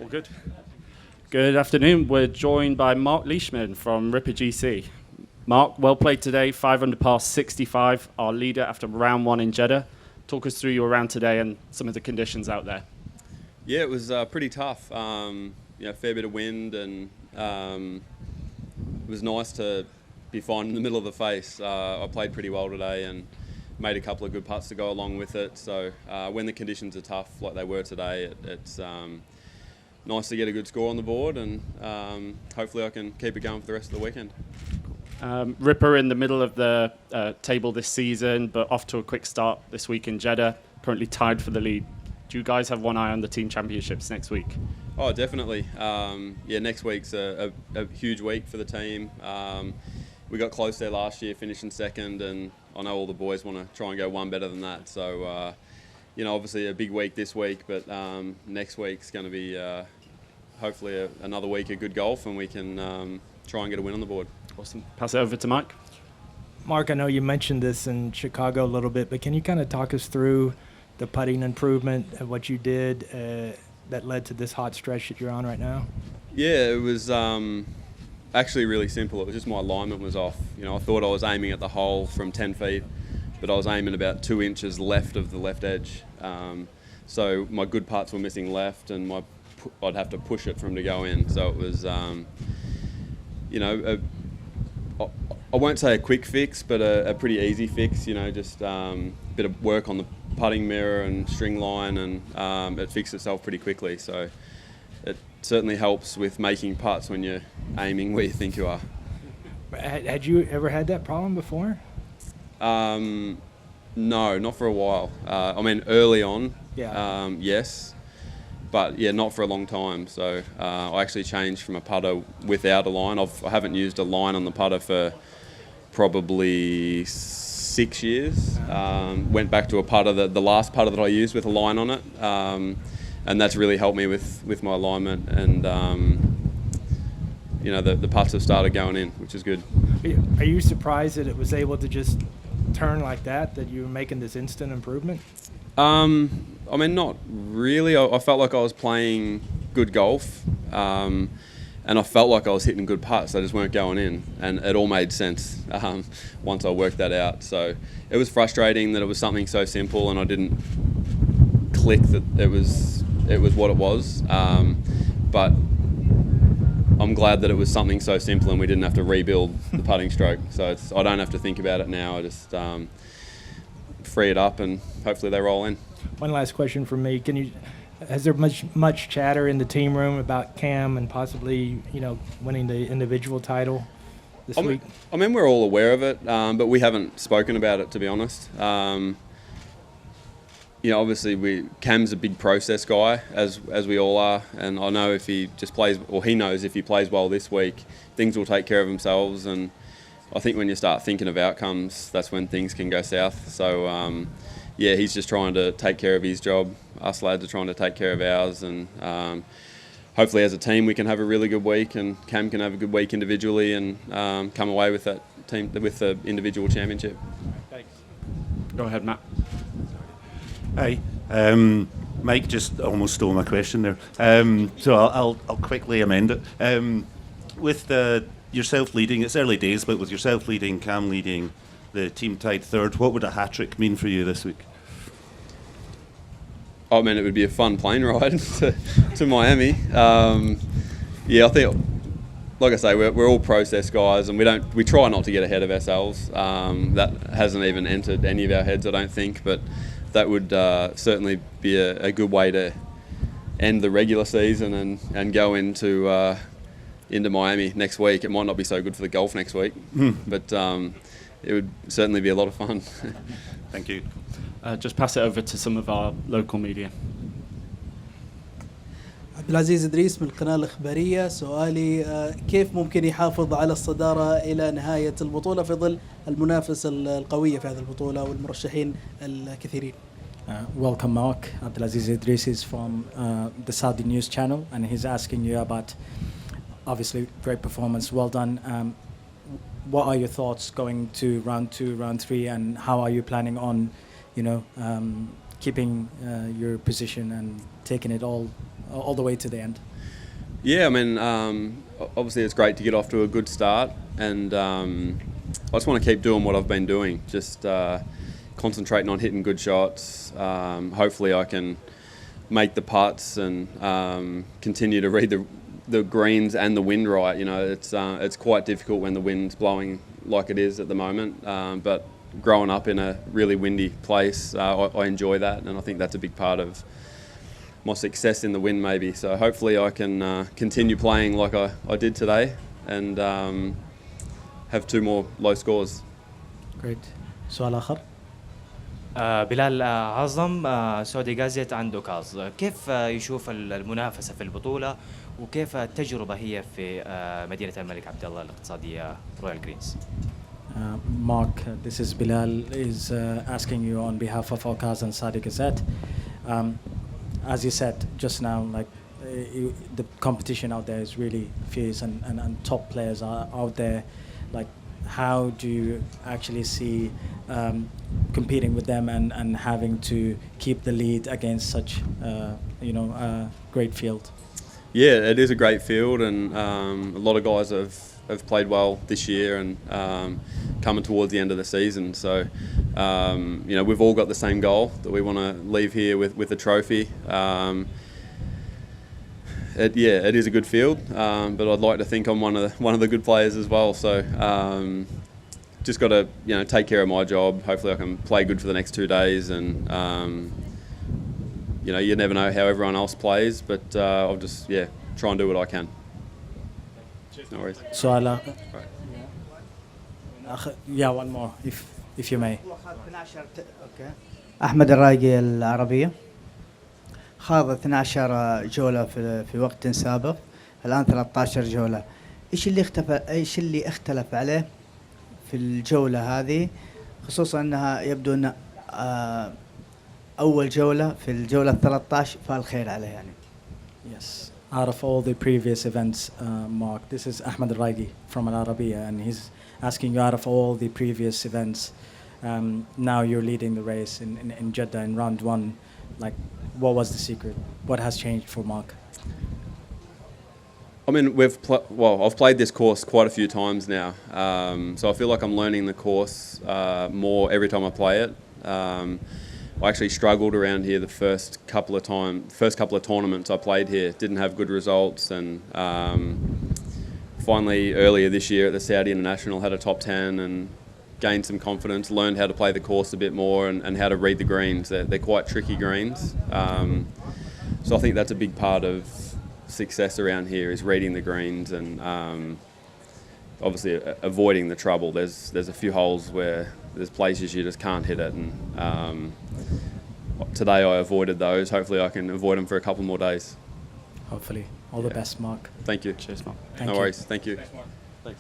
All good. Good afternoon. We're joined by Marc Leishman from Ripper GC. Marc, well played today, 500 past 65, our leader after round one in Jeddah. Talk us through your round today and some of the conditions out there. Yeah, it was pretty tough. Fair bit of wind, and it was nice to be fine in the middle of the face. I played pretty well today and made a couple of good putts to go along with it. So when the conditions are tough like they were today, it's nice to get a good score on the board, and hopefully I can keep it going for the rest of the weekend. Ripper in the middle of the table this season, but off to a quick start this week in Jeddah, currently tied for the lead. Do you guys have one eye on the team championships next week? Oh, definitely. Next week's a huge week for the team. We got close there last year, finishing second, and I know all the boys want to try and go one better than that. So, obviously a big week this week, but next week's going to be hopefully another week of good golf, and we can try and get a win on the board. Awesome. Pass it over to Mike. Marc, I know you mentioned this in Chicago a little bit, but can you kind of talk us through the putting improvement and what you did that led to this hot stretch that you're on right now? Yeah, it was actually really simple. It was just my alignment was off. I thought I was aiming at the hole from 10 feet, but I was aiming about 2 inches left of the left edge. So my good putts were missing left, and I'd have to push it for them to go in. So it was, I won't say a quick fix, but a pretty easy fix. Just a bit of work on the putting mirror and string line, and it fixed itself pretty quickly. So it certainly helps with making putts when you're aiming where you think you are. Had you ever had that problem before? No, not for a while. Early on, yes, but not for a long time. So I actually changed from a putter without a line. I haven't used a line on the putter for probably 6 years. Went back to a putter, the last putter that I used with a line on it, and that's really helped me with my alignment, and the putts have started going in, which is good. Are you surprised that it was able to just turn like that you were making this instant improvement? Not really. I felt like I was playing good golf, and I felt like I was hitting good putts. They just weren't going in, and it all made sense once I worked that out. So it was frustrating that it was something so simple, and I didn't click that it was what it was. But I'm glad that it was something so simple, and we didn't have to rebuild the putting stroke. So I don't have to think about it now. I just free it up, and hopefully they roll in. One last question from me. Has there much chatter in the team room about Cam and possibly winning the individual title this week? We're all aware of it, but we haven't spoken about it, to be honest. Obviously Cam's a big process guy, as we all are, and I know if he just plays, or he knows if he plays well this week, things will take care of themselves. And I think when you start thinking of outcomes, that's when things can go south. So he's just trying to take care of his job. Us lads are trying to take care of ours, and hopefully as a team we can have a really good week, and Cam can have a good week individually, and come away with that team with the individual championship. Thanks. Go ahead, Matt. Hi. Mike just almost stole my question there. So I'll quickly amend it. With yourself leading, it's early days, but with yourself leading, Cam leading, the team tied third, what would a hat-trick mean for you this week? It would be a fun plane ride to Miami. I think, like I say, we're all process guys, and we try not to get ahead of ourselves. That hasn't even entered any of our heads, I don't think, but that would certainly be a good way to end the regular season and go into Miami next week. It might not be so good for the golf next week, but it would certainly be a lot of fun. Thank you. Just pass it over to some of our local media. عبد العزيز إدريس من القناة الإخبارية. سؤالي كيف ممكن يحافظ على الصدارة إلى نهاية البطولة في ظل المنافسة القوية في هذه البطولة والمرشحين الكثيرين؟ Welcome, Marc. Abdulaziz Idris is from the Saudi News Channel, and he's asking you about, obviously, great performance. Well done. What are your thoughts going to round 2, round 3, and how are you planning on, keeping your position and taking it all all the way to the end? Yeah, I mean, obviously it's great to get off to a good start, and I just want to keep doing what I've been doing, just concentrating on hitting good shots. Hopefully I can make the putts and continue to read the greens and the wind right. You know, it's quite difficult when the wind's blowing like it is at the moment, but growing up in a really windy place, I enjoy that, and I think that's a big part of my success in the wind maybe. So hopefully I can continue playing like I did today and have 2 more low scores. Great. سؤال آخر. بلال عظم سعودي جازيت عنده كاز كيف يشوف المنافسة في البطولة وكيف التجربة هي في مدينة الملك عبد الله الاقتصادية رويال جرينز. Mark, this is Bilal is asking you on behalf of Okaz and Saudi Gazette. As you said just now, like the competition out there is really fierce and top players are out there. Like, how do you actually see competing with them and having to keep the lead against such great field? Yeah, it is a great field, and a lot of guys have played well this year and coming towards the end of the season. So, we've all got the same goal, that we want to leave here with a trophy. It is a good field, but I'd like to think I'm one of the good players as well. So, just got to take care of my job. Hopefully, I can play good for the next 2 days, and you never know how everyone else plays, but I'll just try and do what I can. No worries. سؤال yeah, one more if you may. أحمد الرايقي العربية خاض 12 جولة في وقت سابق، الآن 13 جولة. إيش اللي اختلف عليه في الجولة هذه، خصوصا أنها يبدو أن أول جولة في الجولة 13 فالخير عليه يعني. Yes. Out of all the previous events, Mark, this is Ahmed Al-Raigi from Al Arabiya, and he's asking you, out of all the previous events, now you're leading the race in Jeddah in round 1. Like, what was the secret? What has changed for Mark? I mean, I've played this course quite a few times now, so I feel like I'm learning the course more every time I play it. I actually struggled around here the first couple of tournaments I played here. Didn't have good results, and finally earlier this year at the Saudi International had a top 10 and gained some confidence, learned how to play the course a bit more and how to read the greens. They're quite tricky greens, so I think that's a big part of success around here, is reading the greens and obviously avoiding the trouble. There's a few holes where there's places you just can't hit it, and today I avoided those. Hopefully I can avoid them for a couple more days. Hopefully. All the best, Mark. Thank you. Cheers, Mark. Thank no you. worries. Thank you. Thanks, Mark. Thanks.